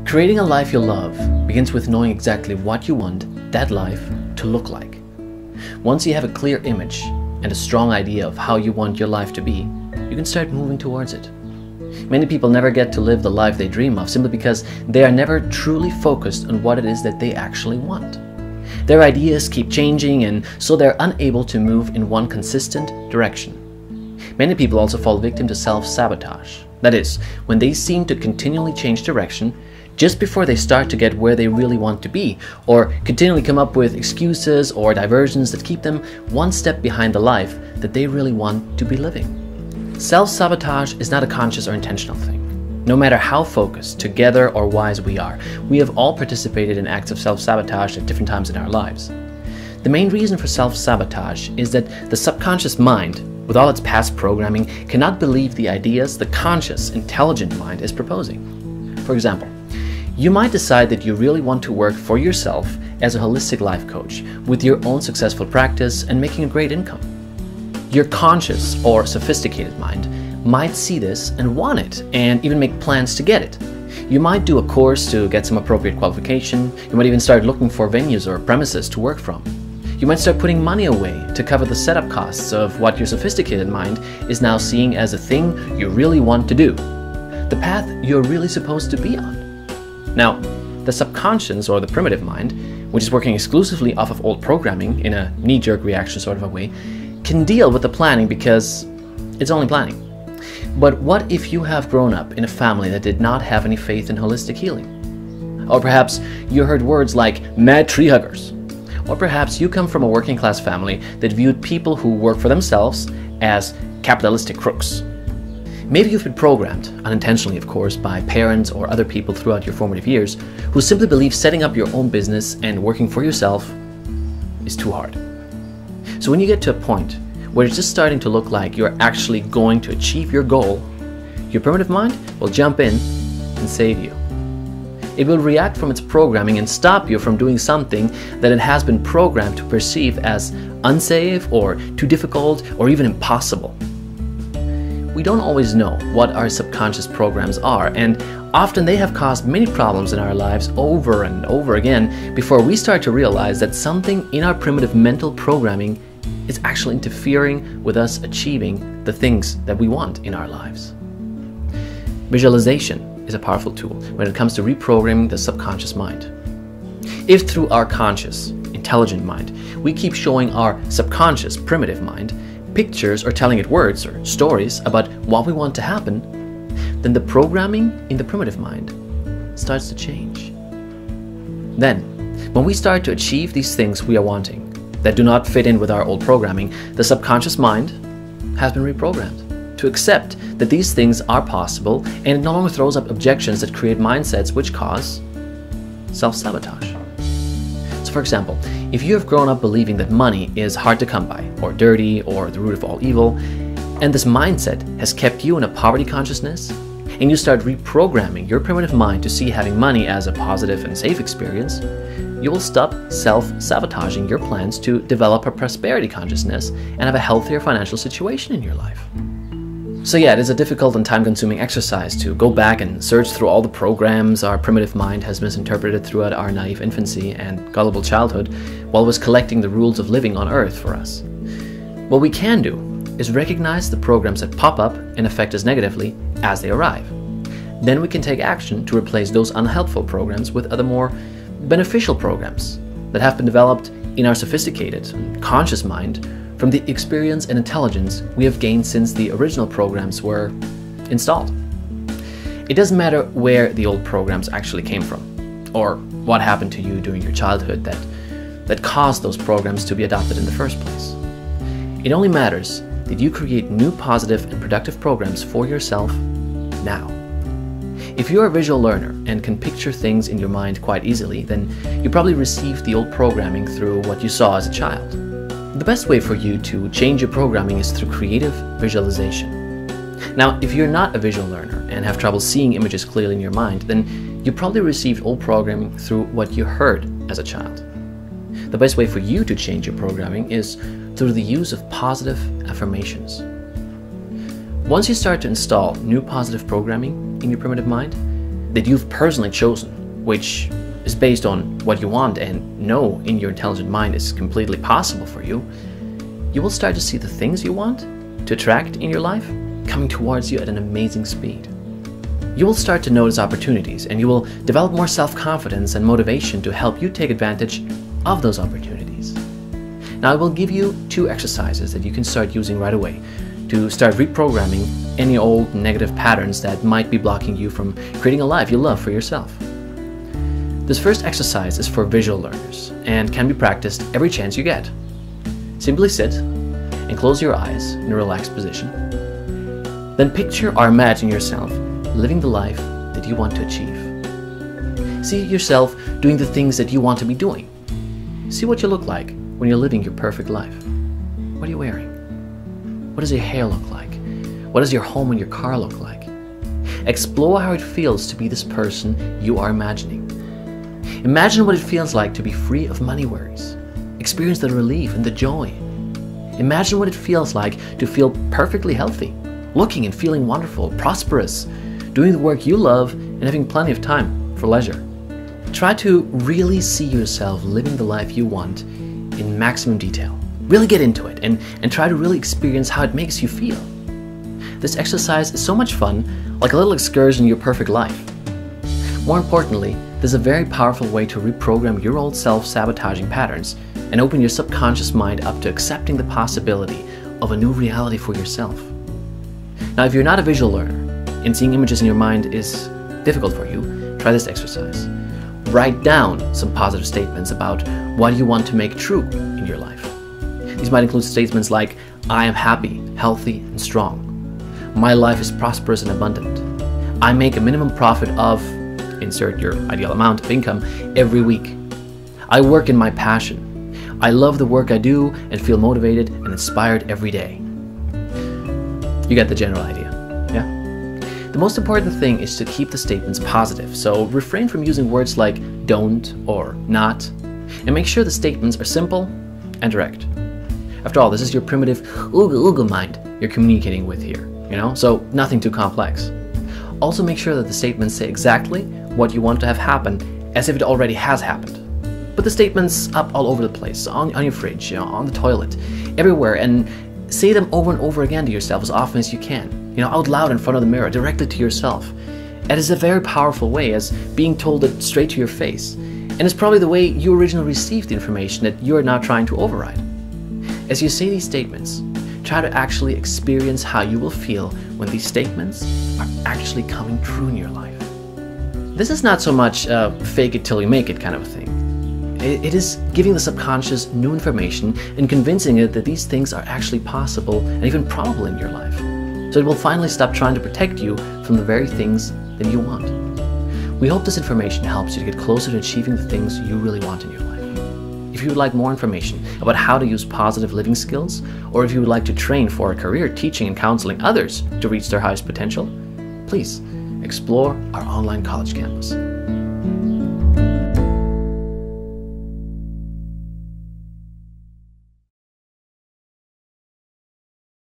Creating a life you love begins with knowing exactly what you want that life to look like. Once you have a clear image and a strong idea of how you want your life to be, you can start moving towards it. Many people never get to live the life they dream of simply because they are never truly focused on what it is that they actually want. Their ideas keep changing, and so they're unable to move in one consistent direction. Many people also fall victim to self-sabotage. That is, when they seem to continually change direction just before they start to get where they really want to be, or continually come up with excuses or diversions that keep them one step behind the life that they really want to be living. Self-sabotage is not a conscious or intentional thing. No matter how focused, together, or wise we are, we have all participated in acts of self-sabotage at different times in our lives. The main reason for self-sabotage is that the subconscious mind, with all its past programming, cannot believe the ideas the conscious, intelligent mind is proposing. For example, you might decide that you really want to work for yourself as a holistic life coach with your own successful practice and making a great income. Your conscious or sophisticated mind might see this and want it and even make plans to get it. You might do a course to get some appropriate qualification. You might even start looking for venues or premises to work from. You might start putting money away to cover the setup costs of what your sophisticated mind is now seeing as a thing you really want to do, the path you're really supposed to be on. Now, the subconscious or the primitive mind, which is working exclusively off of old programming in a knee-jerk reaction sort of a way, can deal with the planning because it's only planning. But what if you have grown up in a family that did not have any faith in holistic healing? Or perhaps you heard words like mad tree huggers. Or perhaps you come from a working class family that viewed people who work for themselves as capitalistic crooks. Maybe you've been programmed, unintentionally of course, by parents or other people throughout your formative years who simply believe setting up your own business and working for yourself is too hard. So when you get to a point where it's just starting to look like you're actually going to achieve your goal, your primitive mind will jump in and save you. It will react from its programming and stop you from doing something that it has been programmed to perceive as unsafe or too difficult or even impossible. We don't always know what our subconscious programs are, and often they have caused many problems in our lives over and over again before we start to realize that something in our primitive mental programming is actually interfering with us achieving the things that we want in our lives. Visualization is a powerful tool when it comes to reprogramming the subconscious mind. If through our conscious, intelligent mind, we keep showing our subconscious, primitive mind pictures or telling it words or stories about what we want to happen, then the programming in the primitive mind starts to change. Then, when we start to achieve these things we are wanting that do not fit in with our old programming, the subconscious mind has been reprogrammed to accept that these things are possible, and it no longer throws up objections that create mindsets which cause self-sabotage. So for example, if you have grown up believing that money is hard to come by, or dirty, or the root of all evil, and this mindset has kept you in a poverty consciousness, and you start reprogramming your primitive mind to see having money as a positive and safe experience, you will stop self-sabotaging your plans to develop a prosperity consciousness and have a healthier financial situation in your life. So yeah, it is a difficult and time-consuming exercise to go back and search through all the programs our primitive mind has misinterpreted throughout our naive infancy and gullible childhood while it was collecting the rules of living on Earth for us. What we can do is recognize the programs that pop up and affect us negatively as they arrive. Then we can take action to replace those unhelpful programs with other more beneficial programs that have been developed in our sophisticated and conscious mind from the experience and intelligence we have gained since the original programs were installed. It doesn't matter where the old programs actually came from, or what happened to you during your childhood that caused those programs to be adopted in the first place. It only matters that you create new positive and productive programs for yourself now. If you're a visual learner and can picture things in your mind quite easily, then you probably received the old programming through what you saw as a child. The best way for you to change your programming is through creative visualization. Now, if you're not a visual learner and have trouble seeing images clearly in your mind, then you probably received old programming through what you heard as a child. The best way for you to change your programming is through the use of positive affirmations. Once you start to install new positive programming in your primitive mind that you've personally chosen which is based on what you want and know in your intelligent mind is completely possible for you, you will start to see the things you want to attract in your life coming towards you at an amazing speed. You will start to notice opportunities, and you will develop more self-confidence and motivation to help you take advantage of those opportunities. Now, I will give you 2 exercises that you can start using right away to start reprogramming any old negative patterns that might be blocking you from creating a life you love for yourself. This first exercise is for visual learners and can be practiced every chance you get. Simply sit and close your eyes in a relaxed position. Then picture or imagine yourself living the life that you want to achieve. See yourself doing the things that you want to be doing. See what you look like when you're living your perfect life. What are you wearing? What does your hair look like? What does your home and your car look like? Explore how it feels to be this person you are imagining. Imagine what it feels like to be free of money worries. Experience the relief and the joy. Imagine what it feels like to feel perfectly healthy, looking and feeling wonderful, prosperous, doing the work you love, and having plenty of time for leisure. Try to really see yourself living the life you want in maximum detail. Really get into it and try to really experience how it makes you feel. This exercise is so much fun, like a little excursion in your perfect life. More importantly, there's a very powerful way to reprogram your old self-sabotaging patterns and open your subconscious mind up to accepting the possibility of a new reality for yourself. Now, if you're not a visual learner and seeing images in your mind is difficult for you, try this exercise. Write down some positive statements about what you want to make true in your life. These might include statements like, I am happy, healthy, and strong. My life is prosperous and abundant. I make a minimum profit of, insert your ideal amount of income, every week. I work in my passion. I love the work I do and feel motivated and inspired every day. You get the general idea, yeah? The most important thing is to keep the statements positive, so refrain from using words like don't or not, and make sure the statements are simple and direct. After all, this is your primitive ooga mind you're communicating with here, so nothing too complex. Also make sure that the statements say exactly what you want to have happen as if it already has happened. Put the statements up all over the place, on your fridge, on the toilet, everywhere, and say them over and over again to yourself as often as you can, out loud in front of the mirror, directly to yourself. It is a very powerful way as being told it straight to your face, and it's probably the way you originally received the information that you are now trying to override. As you say these statements, try to actually experience how you will feel when these statements are actually coming true in your life. This is not so much a fake it till you make it kind of a thing. It is giving the subconscious new information and convincing it that these things are actually possible and even probable in your life. So it will finally stop trying to protect you from the very things that you want. We hope this information helps you to get closer to achieving the things you really want in your life. If you would like more information about how to use positive living skills, or if you would like to train for a career teaching and counseling others to reach their highest potential, please explore our online college campus.